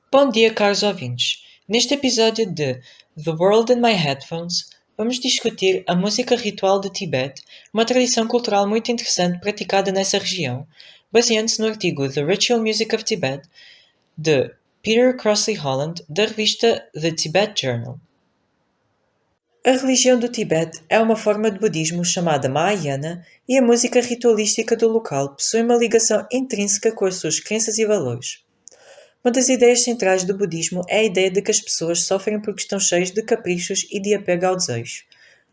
Bom dia, caros ouvintes. Neste episódio de The World in My Headphones, vamos discutir a música ritual de Tibete, uma tradição cultural muito interessante praticada nessa região, baseando-se no artigo The Ritual Music of Tibet, de Peter Crossley Holland, da revista The Tibet Journal. A religião do Tibete é uma forma de budismo chamada Mahayana e a música ritualística do local possui uma ligação intrínseca com as suas crenças e valores. Uma das ideias centrais do budismo é a ideia de que as pessoas sofrem porque estão cheias de caprichos e de apego ao desejo,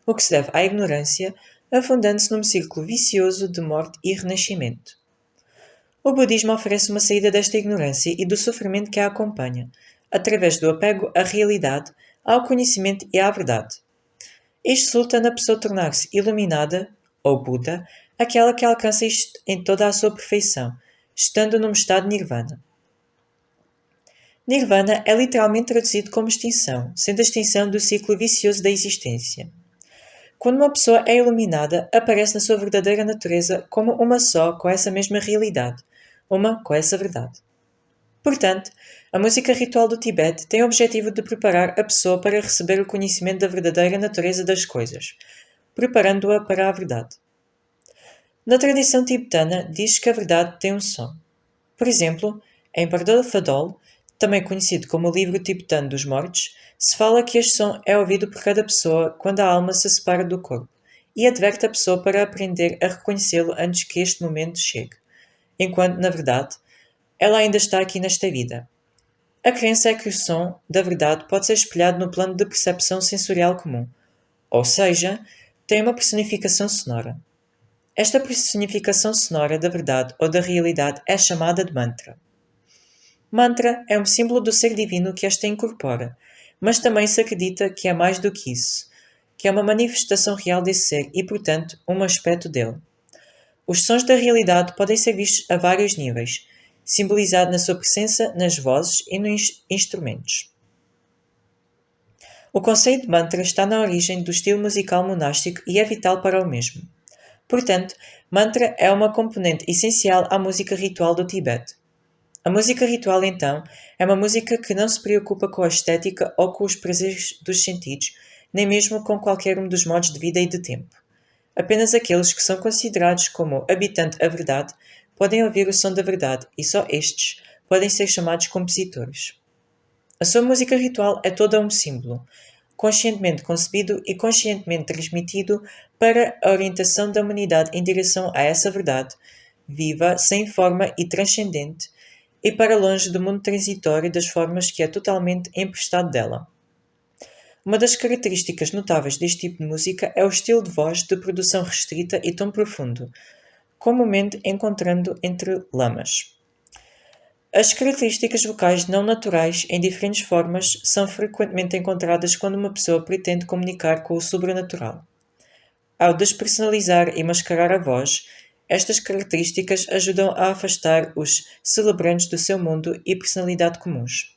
o que se deve à ignorância, afundando-se num círculo vicioso de morte e renascimento. O budismo oferece uma saída desta ignorância e do sofrimento que a acompanha, através do apego à realidade, ao conhecimento e à verdade. Isto resulta na pessoa tornar-se iluminada, ou Buda, aquela que alcança isto em toda a sua perfeição, estando num estado nirvana. Nirvana é literalmente traduzido como extinção, sendo a extinção do ciclo vicioso da existência. Quando uma pessoa é iluminada, aparece na sua verdadeira natureza como uma só com essa mesma realidade, uma com essa verdade. Portanto, a música ritual do Tibete tem o objetivo de preparar a pessoa para receber o conhecimento da verdadeira natureza das coisas, preparando-a para a verdade. Na tradição tibetana, diz que a verdade tem um som. Por exemplo, em Pardal Fadol, também conhecido como o Livro Tibetano dos Mortos, se fala que este som é ouvido por cada pessoa quando a alma se separa do corpo, e adverte a pessoa para aprender a reconhecê-lo antes que este momento chegue, enquanto, na verdade, ela ainda está aqui nesta vida. A crença é que o som da verdade pode ser espelhado no plano de percepção sensorial comum, ou seja, tem uma personificação sonora. Esta personificação sonora da verdade ou da realidade é chamada de mantra. Mantra é um símbolo do ser divino que esta incorpora, mas também se acredita que é mais do que isso, que é uma manifestação real desse ser e, portanto, um aspecto dele. Os sons da realidade podem ser vistos a vários níveis, simbolizado na sua presença nas vozes e nos instrumentos. O conceito de mantra está na origem do estilo musical monástico e é vital para o mesmo. Portanto, mantra é uma componente essencial à música ritual do Tibete. A música ritual, então, é uma música que não se preocupa com a estética ou com os prazeres dos sentidos, nem mesmo com qualquer um dos modos de vida e de tempo. Apenas aqueles que são considerados como habitando a verdade podem ouvir o som da verdade e só estes podem ser chamados compositores. A sua música ritual é toda um símbolo, conscientemente concebido e conscientemente transmitido para a orientação da humanidade em direção a essa verdade, viva, sem forma e transcendente, e para longe do mundo transitório das formas que é totalmente emprestado dela. Uma das características notáveis deste tipo de música é o estilo de voz de produção restrita e tom profundo, comumente encontrando entre lamas. As características vocais não naturais em diferentes formas são frequentemente encontradas quando uma pessoa pretende comunicar com o sobrenatural. Ao despersonalizar e mascarar a voz, estas características ajudam a afastar os celebrantes do seu mundo e personalidade comuns.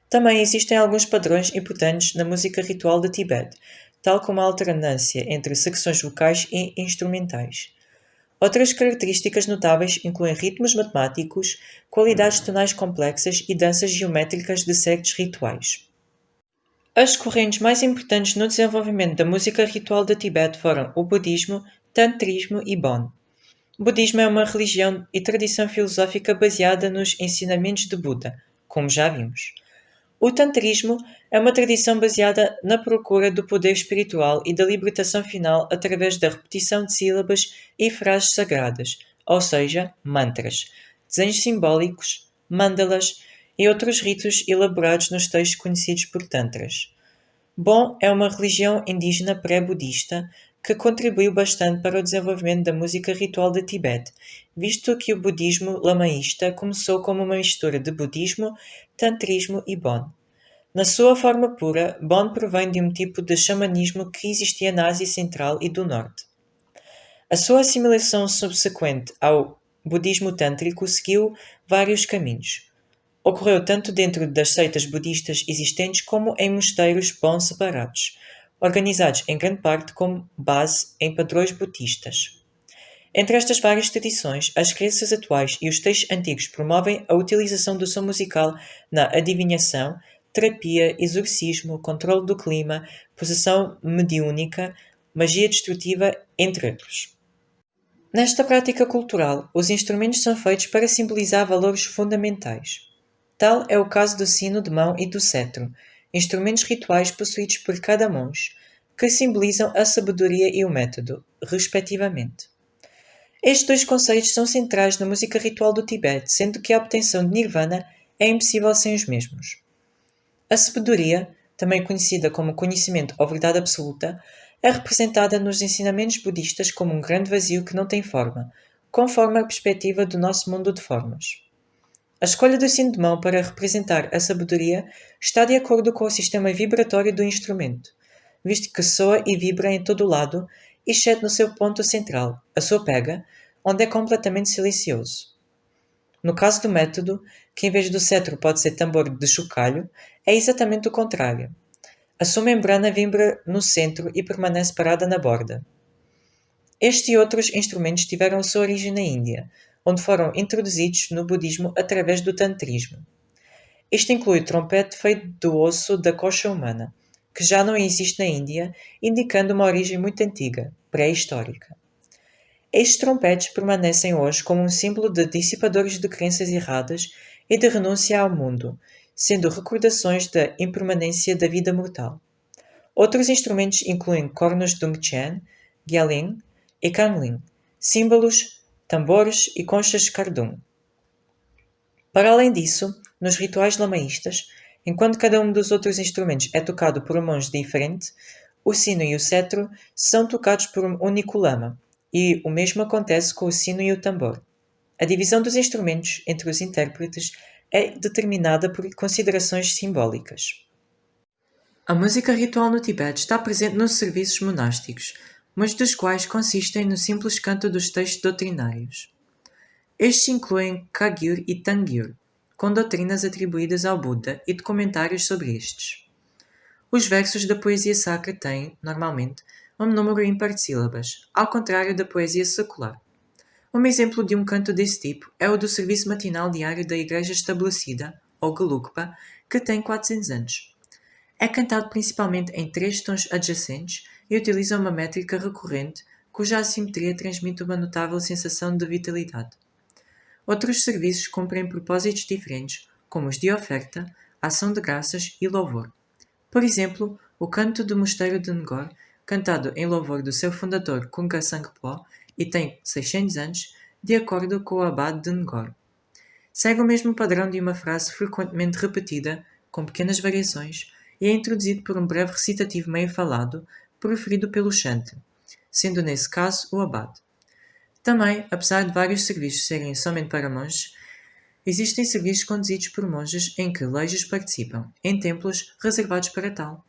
Também existem alguns padrões importantes na música ritual de Tibete, tal como a alternância entre secções vocais e instrumentais. Outras características notáveis incluem ritmos matemáticos, qualidades tonais complexas e danças geométricas de certos rituais. As correntes mais importantes no desenvolvimento da música ritual de Tibete foram o budismo, tantrismo e Bon. O budismo é uma religião e tradição filosófica baseada nos ensinamentos de Buda, como já vimos. O tantrismo é uma tradição baseada na procura do poder espiritual e da libertação final através da repetição de sílabas e frases sagradas, ou seja, mantras, desenhos simbólicos, mandalas e outros ritos elaborados nos textos conhecidos por tantras. Bon é uma religião indígena pré-budista que contribuiu bastante para o desenvolvimento da música ritual de Tibete, visto que o budismo lamaísta começou como uma mistura de budismo, tantrismo e Bon. Na sua forma pura, Bon provém de um tipo de xamanismo que existia na Ásia Central e do Norte. A sua assimilação subsequente ao budismo tântrico seguiu vários caminhos. Ocorreu tanto dentro das seitas budistas existentes como em mosteiros Bon separados, organizados em grande parte como base em padrões budistas. Entre estas várias tradições, as crenças atuais e os textos antigos promovem a utilização do som musical na adivinhação, terapia, exorcismo, controle do clima, possessão mediúnica, magia destrutiva, entre outros. Nesta prática cultural, os instrumentos são feitos para simbolizar valores fundamentais. Tal é o caso do sino de mão e do cetro, instrumentos rituais possuídos por cada monge, que simbolizam a sabedoria e o método, respectivamente. Estes dois conceitos são centrais na música ritual do Tibete, sendo que a obtenção de Nirvana é impossível sem os mesmos. A sabedoria, também conhecida como conhecimento ou verdade absoluta, é representada nos ensinamentos budistas como um grande vazio que não tem forma, conforme a perspectiva do nosso mundo de formas. A escolha do sino de mão para representar a sabedoria está de acordo com o sistema vibratório do instrumento, visto que soa e vibra em todo o lado, exceto no seu ponto central, a sua pega, onde é completamente silencioso. No caso do método, que em vez do cetro pode ser tambor de chocalho, é exatamente o contrário. A sua membrana vibra no centro e permanece parada na borda. Este e outros instrumentos tiveram sua origem na Índia, onde foram introduzidos no budismo através do tantrismo. Isto inclui o trompete feito do osso da coxa humana, que já não existe na Índia, indicando uma origem muito antiga, pré-histórica. Estes trompetes permanecem hoje como um símbolo de dissipadores de crenças erradas e de renúncia ao mundo, sendo recordações da impermanência da vida mortal. Outros instrumentos incluem cornos Dungchen, Gyalin e Kanglin, símbolos, tambores e conchas de Kardung. Para além disso, nos rituais lamaístas, enquanto cada um dos outros instrumentos é tocado por um monge diferente, o sino e o cetro são tocados por um único lama, e o mesmo acontece com o sino e o tambor. A divisão dos instrumentos entre os intérpretes é determinada por considerações simbólicas. A música ritual no Tibete está presente nos serviços monásticos, muitos dos quais consistem no simples canto dos textos doutrinários. Estes incluem Kagyur e Tangyur, com doutrinas atribuídas ao Buda e documentários sobre estes. Os versos da poesia sacra têm, normalmente, um número ímpar de sílabas, ao contrário da poesia secular. Um exemplo de um canto desse tipo é o do serviço matinal diário da Igreja Estabelecida, ou Gelugpa, que tem 400 anos. É cantado principalmente em 3 tons adjacentes e utiliza uma métrica recorrente cuja assimetria transmite uma notável sensação de vitalidade. Outros serviços cumprem propósitos diferentes, como os de oferta, ação de graças e louvor. Por exemplo, o canto do mosteiro de Ngor, cantado em louvor do seu fundador Kunga Sangpo e tem 600 anos, de acordo com o abade de Ngor. Segue o mesmo padrão de uma frase frequentemente repetida, com pequenas variações, e é introduzido por um breve recitativo meio falado, proferido pelo chante, sendo nesse caso o abade. Também, apesar de vários serviços serem somente para monges, existem serviços conduzidos por monges em que leijos participam, em templos reservados para tal.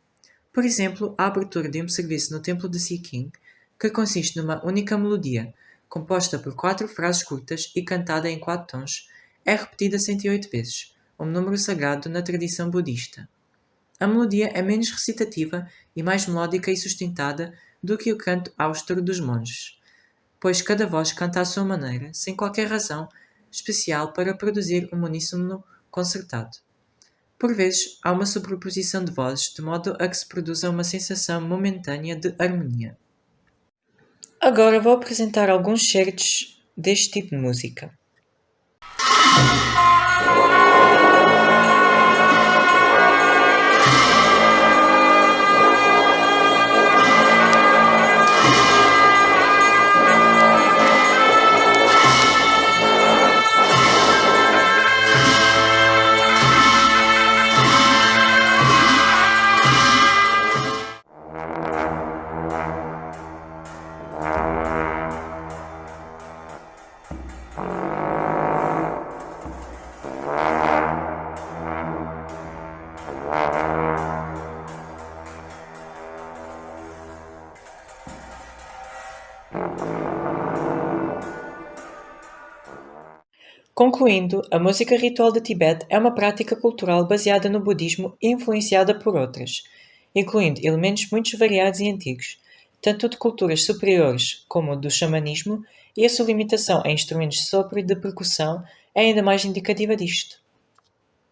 Por exemplo, a abertura de um serviço no templo de Sikkim, que consiste numa única melodia, composta por 4 frases curtas e cantada em 4 tons, é repetida 108 vezes, um número sagrado na tradição budista. A melodia é menos recitativa e mais melódica e sustentada do que o canto austero dos monges, pois cada voz canta à sua maneira, sem qualquer razão especial para produzir um uníssono concertado. Por vezes, há uma sobreposição de vozes, de modo a que se produza uma sensação momentânea de harmonia. Agora vou apresentar alguns certos deste tipo de música. Concluindo, a música ritual do Tibete é uma prática cultural baseada no budismo e influenciada por outras, incluindo elementos muito variados e antigos, tanto de culturas superiores como do xamanismo e a sua limitação em instrumentos de sopro e de percussão é ainda mais indicativa disto.